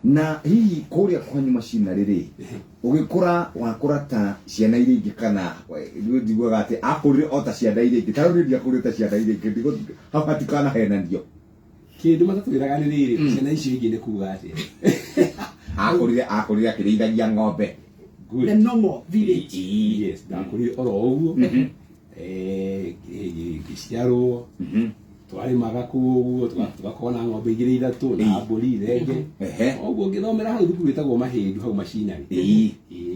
na hihi kuria kwanyu machina riri ugikura wakura ta ciana iria ingi kana ndigwaga ati akurire o ta ciana iria ingi taru ndia kurire ta ciana iria ingi ndigo hapati kana henanio kindu matatwiraga ni riri ciana icio ingi ni kuga ati akurire akirithagia ng'ombe the normal village. Yes, ndakurire oro uguo giciarwo twarimaga kuguo tugakona ng'ombe igiri ithatu na mburi renge oguo ngithomera hau thukuru witagwo Mahindu hau macinari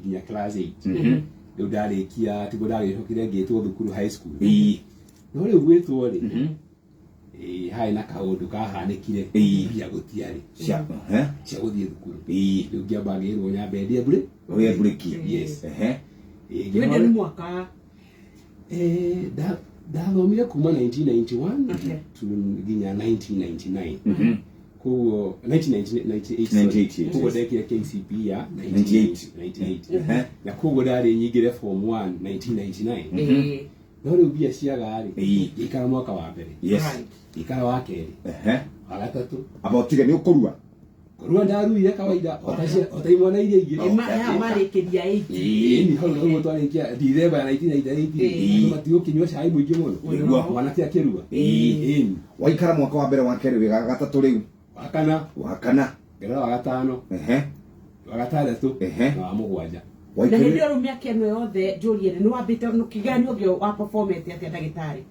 nginya class 8 riu ndarikia tigo ndagicokire ngitwo thukuru high school no riu gwitwo ri hai na kaundu kahanikire bia gutiari cia guthie thukuru riu ngiamba ngirwo nyambe ndie mburi oya bureki yes Wende ni mwaka ndathomire kuma 1991 to nginya 1999 kuo 1998 kuo ndekire KCP ya 98 na kuo ndari nyingire form 1 1999 no riu bia ciaga ri ikara mwaka wa mbere ikara wa keri wa gatatu abotige ni ukurua kurua ndaruire kawaida otaimwana iria ingi marikiria igi ni hau no twarikia December ya 1998 matigo kinywa cai muingi muno mwana tia kirua waikara mwaka wa mbere wa keri wiga gatatu riu wakana ngera wa gatano wa gatandatu na wa mugwanja na ndio rumia keno yothe njurie ni wambite no kigani ogio wa performance atia ndagitari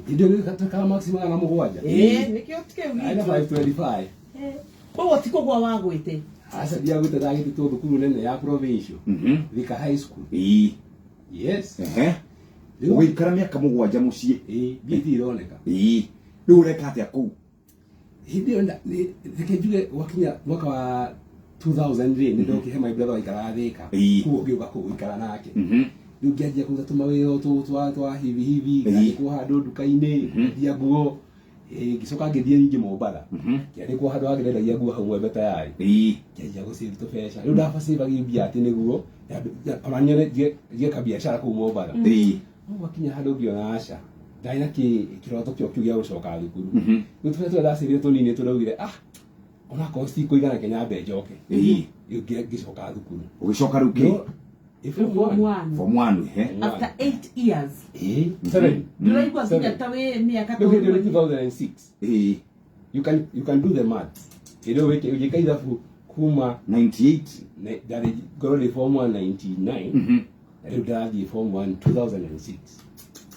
ndio ni kataka maximum na mugwanja nikio tikeu aina 525 Kwa tiko kwa wagwite asa dia gwite dagite to thukuru nene ya provincial Thika high school yes uikara miaka mugwanja mucie biti ironeka riu ureka atia kuu ndio njuge wakinya mwaka wa 2000 ri ndio kihe my brother waikara Thika kuo ngiuka kuikara nake riu ngianjia kuza tumawiro twa hivi ngiko handu nduka-ini ndia nguo gicoka ngithie nyingi Mombatha kiari kwa handu agirendagia nguo hau Mwembe tayari kianjia gucave tubeca riu ndabacivagi mbia ati niguo amanyone ngie kabiashara kuu Mombatha no wakinya handu ngiona aca ndaina kiroto kio gia gucoka thukuru riu tubetwe ndacirire tunini turaugire ona kosti kuigana Kenyambe njoke riu ngicoka thukuru ugicoka riu ki form 1 after 8 years 7 ndiraigwa nginya tawe miaka 2006 you can do the math ndio weke ujika ithabu kuma 98 ndari gorori form 1 99 ndio ndari form 1 2006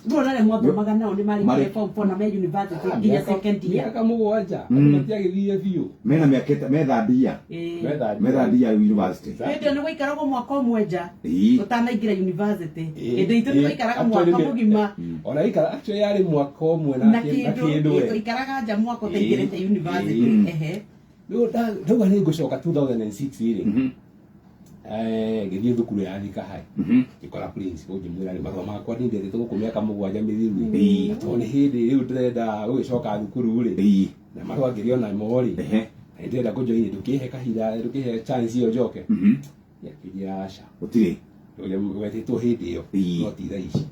Bora le mwapo magana oni mali form 4 na university nginya second year miaka mugwanja matiagithire biu mena miaka methandia methandia university ndio ni waikarago mwaka mweja utanaingira university ndio itu waikaraga mwaka mugima ona ikara actually yari mwaka omwe na kindu ikaraga nja mwaka utaingirite university ndio ni gucoka 2006 iri ngithie thukuru ya Thika hai ngikora principal ngimwira ni marwa makwa ndindete tugukumia mugwanja mithiru tone hindi riu ndrenda gugicoka thukuru ri na marwa ngiriona mori ndenda kujoine tukihe kahira tukihe chance iyo njoke yakiria aca utire ule wetitwo hindi iyo no ti thaici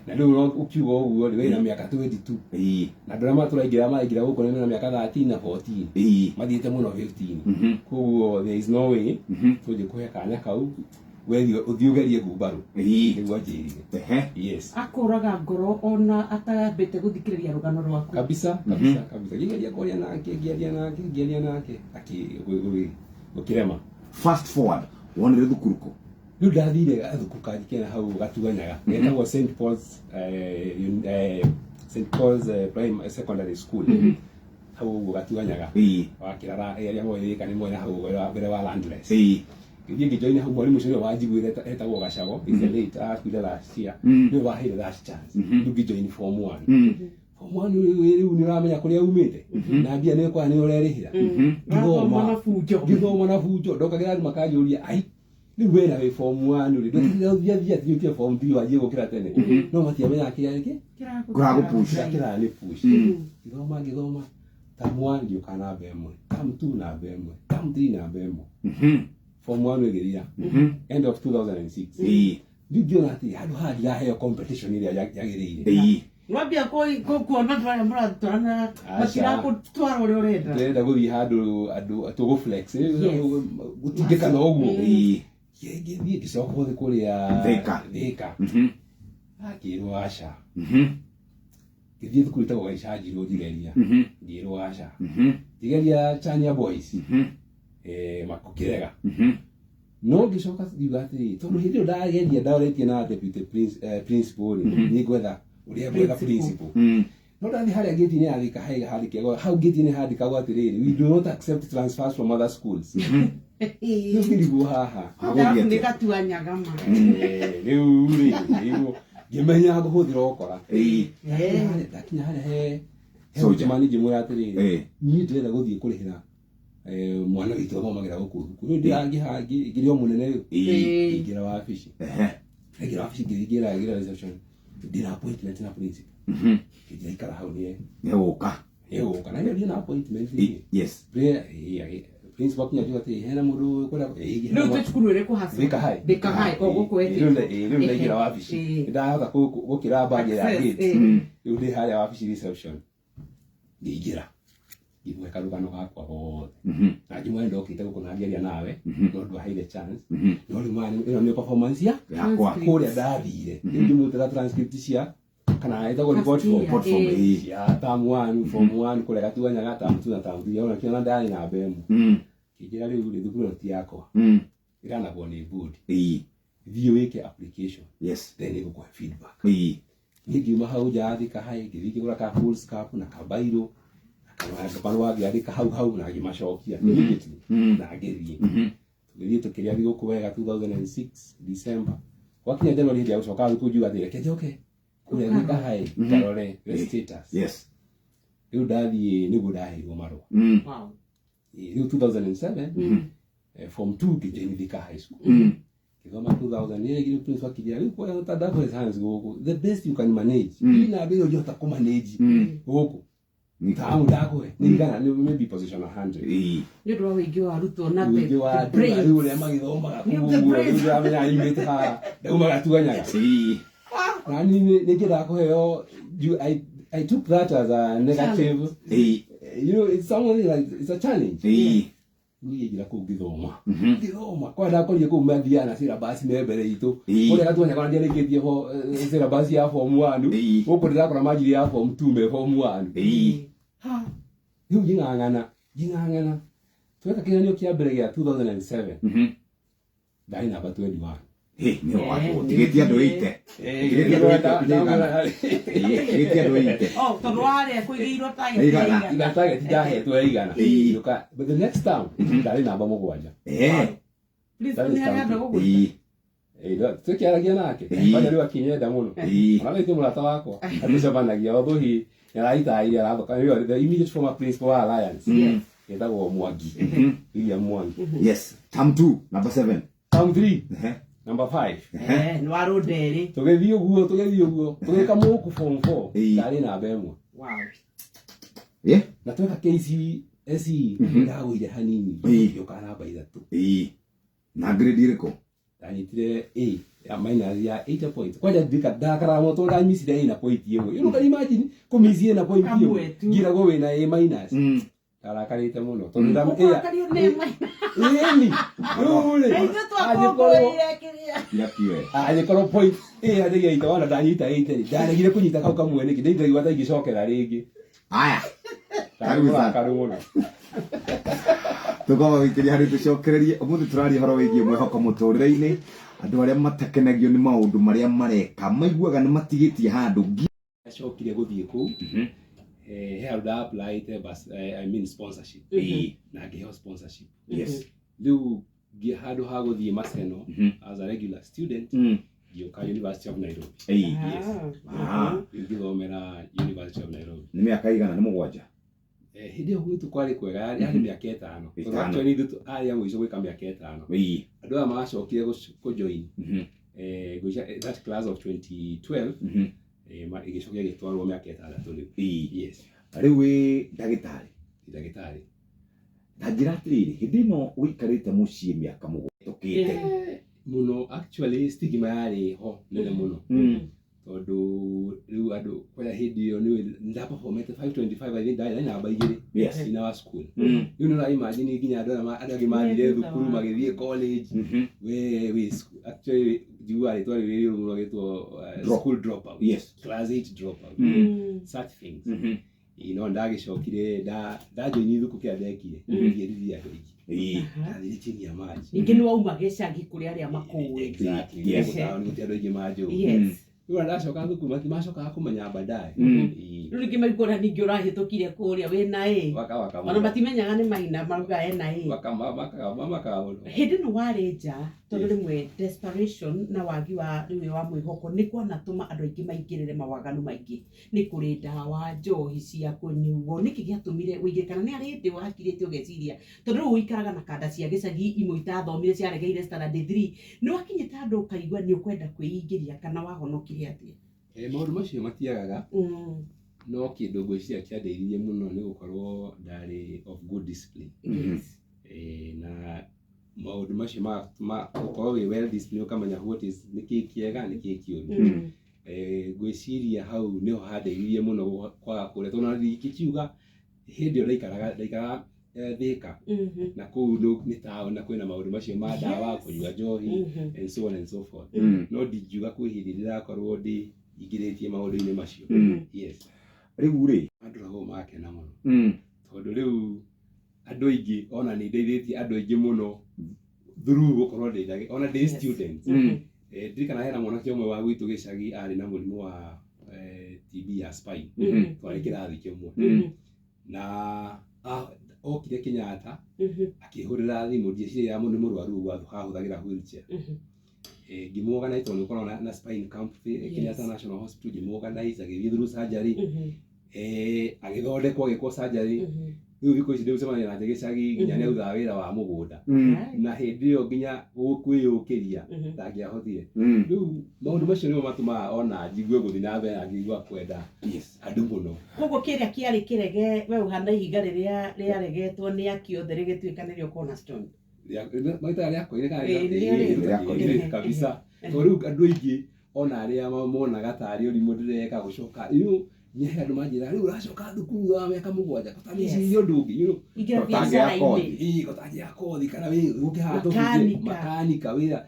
na riu no ukiuga uguo ni wina miaka 22 na ndona turaingira guko ni miaka 13 na 14 mathiete muno 15 kuguo there is no way tuje kuhe kanya kau wethi uthiugerie ngumbaru niguo njirire yes akuraga ngoro ona atambite guthikiriria rugano rwaku kabisa gigeria koria nake ngiaria nake ukirema fast forward wonere thukuruko riu ndathire thukuru kajikena hau gatuganyaga getagwo St Paul's Primary Secondary School hau uguo gatuganyaga wakirara area moithika ni mwena hau mbere wa Landless ngiye ngijoine hau mwalimu ucio wanjiguire etagwo Gacago late akuire last year ni wahire last chance ngijoine form 1 form 1 riu ni uramenya kuria umite na mbia ni kwa ni urerihira ngithoma na fujo ndokagira makanjuria ai riu wera we form 1 uri ndio form 3 waje gukira tene no matiamenya akiyake kira ni push ngithoma tamwa ndio kana bemwe tam 2 na bemwe tam 3 na bemwe form 1 wegeria end of 2006 ndio nati hadu hadi ya competition ile yagereire Wambia kuona twara muratwarana makira kutwara uri urenda. Ndenda guthi handu andu atugo flex. Gutingika na uguo. Githii gicoka guthi kuria Thika. Akirwo aca. Githii thukuru itago gaicangirwo njigeria. Ngirwo aca. Njigeria Chania Boys. Makukirega. No gicoka thiuga atiri tondu hindi io ndageria ndaoretie na deputy principal ni gwetha uria gwetha principal. No ndathi haria gate-ini ya Thika handikagwo hau gate-ini handikagwo atiriri we do not accept transfers from other schools. Riu ngirigwo haha ndikatua nyagama riu ngimenya nguhuthira ukora ndakinya haria he mani ngimwira atiriri ni ndirenda guthie kurihira mwana witu athomagira guku thukuru ndiangihangi ngirio munene ngira wabici ngira wabici ngira reception ndina appointment na principal ngira ikara hau nie guka na ndio na appointment yes principal kinya jua ati hena mundu kwenda riu tucukuru ire kuhasa Thika High oguko eti riu ngira wabici ndahota gukira bagi ya gate riu ndi haria wabici reception ngira igwe karugano gakwa hothe na njimwe ndokite gukunagiria nawe no ndwaheire chance no rimani ino ni performance yakwa kuria ndathire ndimutira transcript cia kana itago report form ya term 1 form 1 kuria gatuanya gata mtu na term 2 ona kiona ndani na bemu kijira riu ri thukuru ti yakwa irana bo ni good thio wike application yes then iguko feedback ngiuma hau ja Thika High ngithiki gura ka full scarf na kabairo Kapanwa giandika hau na gimacokia immediately na ngirie tugirie tukiria guku wega 2006 December wakinya January ndia ucoka gukujuga thire kejoke kuria Thika High karore the status yes riu ndathie nigu ndahirwo marwa wow riu 2007 form 2 kijeni Thika High School kigoma 2008 giru principal kijia riu kwa utadako hands guku the best you can manage ina bio jota ku manage guku nitamu ndakwe ningana ni maybe position 100 ni ndo wingi wa ruto na the brain ule magithoma kuguo ndio amenya imete ha nduma gatuanya na ni kida kuheo I took that as a negative you know it's something like it's a challenge ni gira kugithoma ngithoma kwa ndakorie ku mathia na syllabus mbere itu kule gatuanya kwa ndia rikitie ho syllabus ya form 1 guku ndirakora majiri ya form 2 me form 1 riu nging'ang'ana tweka kiranio kia mbere gia 2007 ndari namba 21 ni watu tigetia ndo ite tondu waria kuigiirwo target ndahetwo igana but the next time ndari namba 7 please ni hanga gugu tukiaragia nake bado riu akinyenda muno ona ndio murata wakwa aticabanagia othuhi yaraita iria rathoka the immediate former principal wa Alliance etagwo Mwangi William Mwangi yes term 2 number 7 term 3 number 5 ni warunderi tugithii uguo tugika muku form 4 ndari namba 1 wow na tweka KCSE ndagwire hanini yoka namba 3 na grade iriko ndanyitire A ya minus ya 8 points kwaja ndakara moto ndanyisire ina point yemwe you can imagine kumizie na point yemwe gira go wena A minus arakarite muno tondu ndam A ni ule ajikoro point A adiga itawana ndanyita 8 ndarigire kunyita kau kamwe niki ndithagwa tha igicokera ringi aya karumo tugoma wikiria hari tucokererie umuthi turari horo wigie mwehoko muturire-ini andu aria matakenagio ni maundu maria mareka maiguaga ni matigitie handu acokire guthie ku held up like bus I mean sponsorship na ngiheo sponsorship yes riu handu ha guthie Maseno as a regular student gioka University of Nairobi yes ngithomera University of Nairobi ni miaka igana ni 7 hindi yo gwitu kwari kwega yari miaka 5 actually ndu ari amwe ico gwika miaka 5 andu aya magacokire ku join that class of 2012 igicokia gitwarwo miaka 6 riu yes riu wi ndagitari ndajira atiriri hindi no wikarite mucii miaka 7 tukite muno actually stigma yari ho nene muno tondu riu andu kwa hindi yo ni ndaperformete 525 I think ndai namba igiri in our school you know I imagine nginya andu angi mathire thukuru magithie college we actually juari twari wiri rumo gitwo school dropout class 8 dropout such things ndagicokire ndajoini thuku kia ndekire ngirithia andu ingi ndathirikiria maji ingi ni wauma gicagi kuri aria makuwe exactly andu ingi majo Rĩu ndacoka thukuru matimacokaga kũmenya baadaye. Rĩu rĩngĩ maigua ningĩ ũrahĩtũkire kũrĩa wĩna ĩ. Ona matimenyaga nĩ mahina maruga ena ĩ. Makaga mũno. Hĩndĩ ĩno warĩ nja tondũ rĩmwe desperation na wagi wa rĩu wa mwĩhoko nĩ kwanatũma andũ aingĩ maingĩrĩre mawaganu maingĩ. Nĩ kũrĩ ndawa, njohi cia kũnyuo. Nĩkĩ gĩatũmire ũige kana nĩ arĩ ndĩ wakirĩte ũgeciria tondũ rĩu ũikaraga na kanda cia gĩcagi imwe itathomire ciaregeire standard 3 nĩ wakinyĩte andũ ũkaigua nĩ ũkwenda kwĩingĩria kana wahonokire atĩa? Maũndũ macio matiagaga no kĩndũ ngwĩciria kĩandeithirie mũno nĩ gũkorwo ndarĩ of good discipline. Na maũndũ macio gũkorwo wĩ well disciplined ũkamenya what is nĩkĩ kĩega nĩkĩ kĩũru. Ngwĩciria hau nĩho handeithirie mũno kwaga kũrĩa tondũ ndingĩkiuga hĩndĩ ĩyo ndaikaraga Thika na kũu nĩ taũni na kwĩna maũndũ macio ma ndawa kũnyua njohi and so on and so forth. No ndingiuga kwĩ hĩndĩ ndĩrakorwo ingĩrĩtie maũndũ-inĩ macio. Rĩu rĩ andũ nao makena mũno tondũ rĩu andũ aingĩ ona nĩ ndeithĩtie andũ aingĩ mũno through gũkorwo ona ndĩ student. Ndirikana hena mwanake ũmwe wa gwitũ gĩcagi arĩ na mũrimũ wa TB ya spine twarĩ kĩrathi kĩmwe na okire Kenyatta akĩhũrĩra thimũ ndiciria nĩ mũrwaru hahũthagĩra wheelchair. Ngĩmũorganize tondũ nĩgũkoragwo na spine camp Kenyatta National Hospital ngĩmũorganize agĩthiĩ through surgery agĩthondekwo agĩkwo surgery. Rĩu thikũ ici ndĩmũcemania nake gĩcagi nginya nĩ authaga wĩra wa mũgũnda na hĩndĩ ĩyo nginya kwĩyũkĩria ndangĩahotire. Rĩu maũndũ macio nĩmo matũmaga ona njigue gũthiĩ na mbere na ngĩigua kwenda andũ mũno. Koguo kĩrĩa kĩarĩ kĩrege we ũhana ihiga rĩrĩa rĩaregetwo nĩ akĩothe rĩgĩtuĩka nĩrĩo cornerstone. Maita rĩakoire kana kabisa. Tondũ rĩu andũ aingĩ ona arĩa monaga tarĩ ũrimũ ndĩreka gũcoka nyehe andũ manjĩra rĩu ũracoka thukuru wa mĩaka mũgwanja gũtangĩciria ũndũ ũngĩ gũtangĩa kothi kana ũke haha tũbunjie makanika wĩra.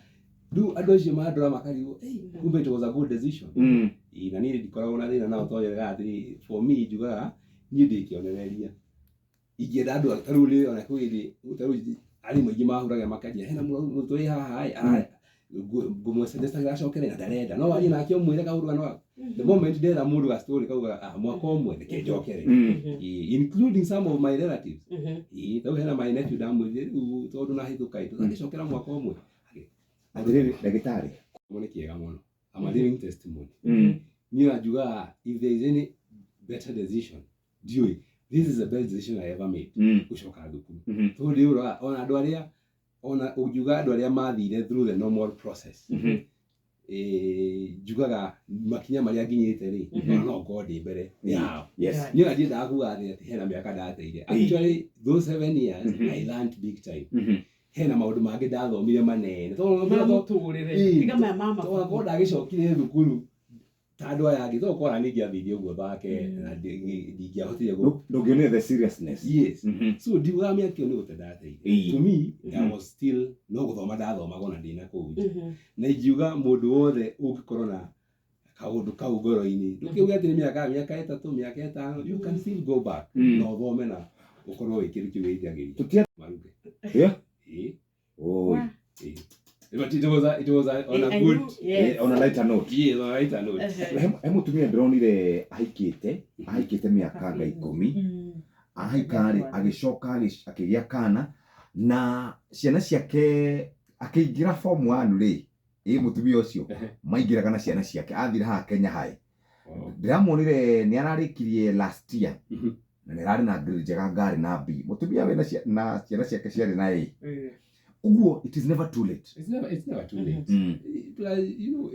Rĩu andũ acio mandora makarigwo kumbe it was a good decision. Na niĩ ndikoragwo na thĩna nao tongerera atĩ for me njugaga niĩ ndĩkĩonereria ingĩenda andũ tarĩu rĩ ona kwĩrĩ tarĩu arimũ aingĩ mahũraga makanjĩra hena mũrutwo wĩ haha ngũmũcenjecagĩra acokere na ndarenda no wathiĩ nake ũmwĩre kaũndũ no the moment ndera mũndũ ga story kauga mwaka ũmwe nĩkĩ njokere including some of my relatives. Tau hena my nephew ndamwĩrire rĩu tondũ nahĩtũka tũtangĩcokera mwaka ũmwe. Atĩrĩrĩ ndagĩtarĩ nĩ kĩega mũno. I'm a living testimony. Niĩ njugaga if there is any better decision ndiũĩ this is the best decision I ever made gũcoka thukuru. Tondũ rĩu ona andũ arĩa ona ujuga andũ arĩa mathire through the normal process njugaga makinya marĩa nginyĩte rĩ no ngorwo ndĩ mbere yao. Niĩ ona ndiendaga kuga atĩ hena mĩaka ndateire. Actually those 7 years I learned big time. Hena maũndũ mangĩ ndathomire manene tondũ ndagĩcokire thukuru ta andũ aya angĩ tondũ kora ningĩathirie ũguo thake na ndingĩahotire ndũngĩonire the seriousness. So ndiugaga mĩaka ĩyo nĩ gũte ndateire. To me I was still no gũthoma ndathomaga ona ndĩ na kũu na ingiuga mũndũ wothe ũngĩkorwo na kaũndũ kau ngoro-inĩ ndũkĩuge atĩ nĩ mĩaka 3 mĩaka 5 you can still go back na ũthome na ũkorwo wĩkĩrĩtie wĩithagĩria maruge. But it was on a good on a lighter note. On a lighter note. Mũtumia ndĩronire ahikĩte mĩaka 10 ahikarĩ agĩcoka akĩgĩa kana na ciana ciake akĩingĩra form 1 rĩ mũtumia ũcio maingĩraga na ciana ciake athire haha Kenya High. Ndĩramuonire nĩ ararĩkirie last year na nĩ ararĩ na grade njega ngari na B. Mũtumia wĩna ciana ciake ciarĩ na A. Uguo it is never too late. It's never too late. You know,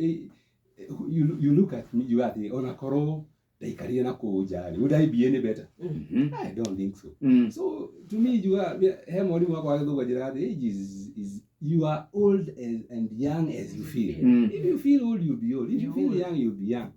you look at me, you are on a coro, they carry na kujali. Would I be any better? I don't think so. So to me, you are him only work while the age is you are old and young as you feel. If you feel old, you'll be old. If you feel young, you'll be young.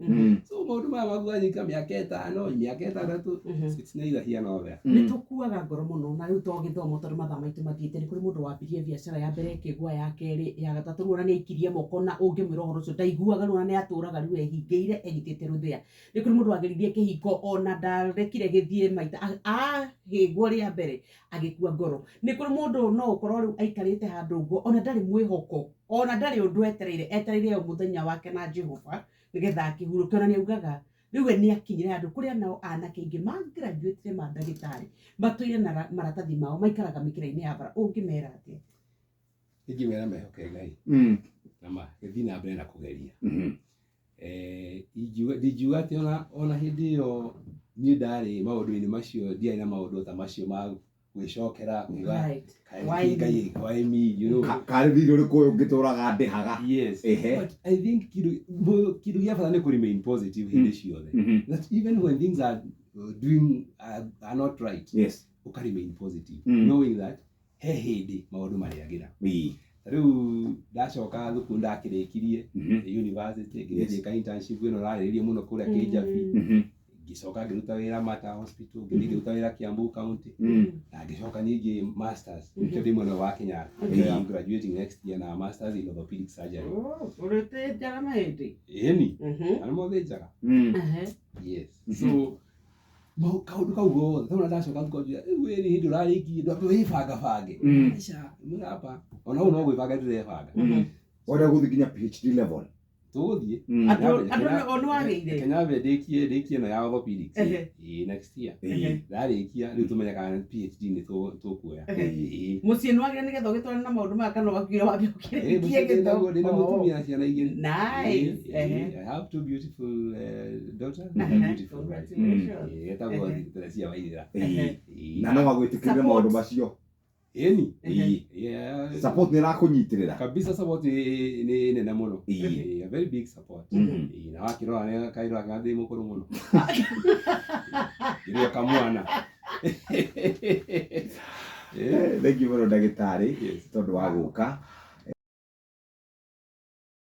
So maundu maya maguanyika miaka 5 miaka 6 it's neither here nor there. Nĩ tũkuaga ngoro mũno na rĩu to gĩthomo tondũ mathaa maitũ mathiĩte nĩ kũrĩ mũndũ wambirie biacara ya mbere ĩkĩgwa ya kerĩ ya gatatũ rĩu ona nĩ aikirie moko na ũngĩmwĩra ũhoro ũcio ndaiguaga rĩu ona nĩ atũraga rĩu ehingĩire enyitĩte rũthĩa. Nĩ kũrĩ mũndũ wageririe kĩhiko ona ndarekire gĩthiĩ maita ahĩngwo rĩa mbere agĩkua ngoro. Nĩ kũrĩ mũndũ no ũkorwo rĩu aikarĩte handũ ũguo ona ndarĩ mwĩhoko ona ndarĩ ũndũ etereire o mũthenya wake na Jehova nĩgetha akĩhurũke. Ona nĩ augaga rĩu we nĩ akinyire handũ kũrĩa nao anake aingĩ mangraduate ma ndagĩtarĩ matũire na maratathi mao maikaraga mĩkĩra-inĩ ya bara. Ũngĩmera atĩa? Ingĩmera mehoke Ngai na magĩthiĩ na mbere na kũgeria. Ndingiuga atĩ ona hĩndĩ ĩyo niĩ ndarĩ maũndũ-inĩ macio ndiarĩ na maũndũ ta macio ma gwĩcokera kuga Ngai why me, you know, karĩ thirĩ ũrĩkũ ũngĩtũraga ndĩhaga. Yes, but I think kĩndũ gĩa bata nĩ kũ-remain positive hĩndĩ ciothe, that even when things are not right, yes, ũka-remain positive knowing that he hĩndĩ maũndũ marĩagĩra. Rĩu ndacoka thukuru ndakĩrĩkirie university ngĩka internship ĩno rarĩrĩrie mũno kũrĩa Kĩjabi, ngĩcoka ngĩruta wĩra Mata Hospital, ngĩruta wĩra Kiambu County, na ngĩcoka ningĩ masters ndĩ mwena wa Kenya. I'm graduating next year na masters in orthopedic surgery. Ũrĩte njaga mahĩndĩ? Ĩni na mothe njaga. Yes, so kaũndũ kau gothe tondũ ndacoka thukuru rĩu nĩ hĩndĩ ũrarĩkirie ndwambe wĩbangabange aca mũrapa ona ũũ no gwĩbanga ndĩrebanga wenda gũthiĩ nginya PhD level tũgũthiĩ andũ wagĩire Kenyabe ndĩkie ĩno ya orthopedics next year ndarĩkia rĩu tũmenye kana PhD nĩ tũkuoya. Mũciĩ nĩ wagĩrĩire nĩgetha ũgĩtwarane na maũndũ maya kana wakuire wambe ũkĩrĩkie gĩthomo? Ndĩna mũtumia na ciana igĩrĩ. Nice. I have 2 beautiful daughters and a beautiful wife. Etagwo Theresia Waithĩra. Na no wagwĩtĩkĩrĩre maũndũ macio? Ĩni support nĩ ĩrakũnyitĩrĩra kabisa. Support nĩ nene mũno, a very big support. Na wakĩrora nĩ kairwo akathĩ mũkũrũ mũno ĩrĩa kamwana. Thank you mũno ndagĩtarĩ tondũ wa gũka.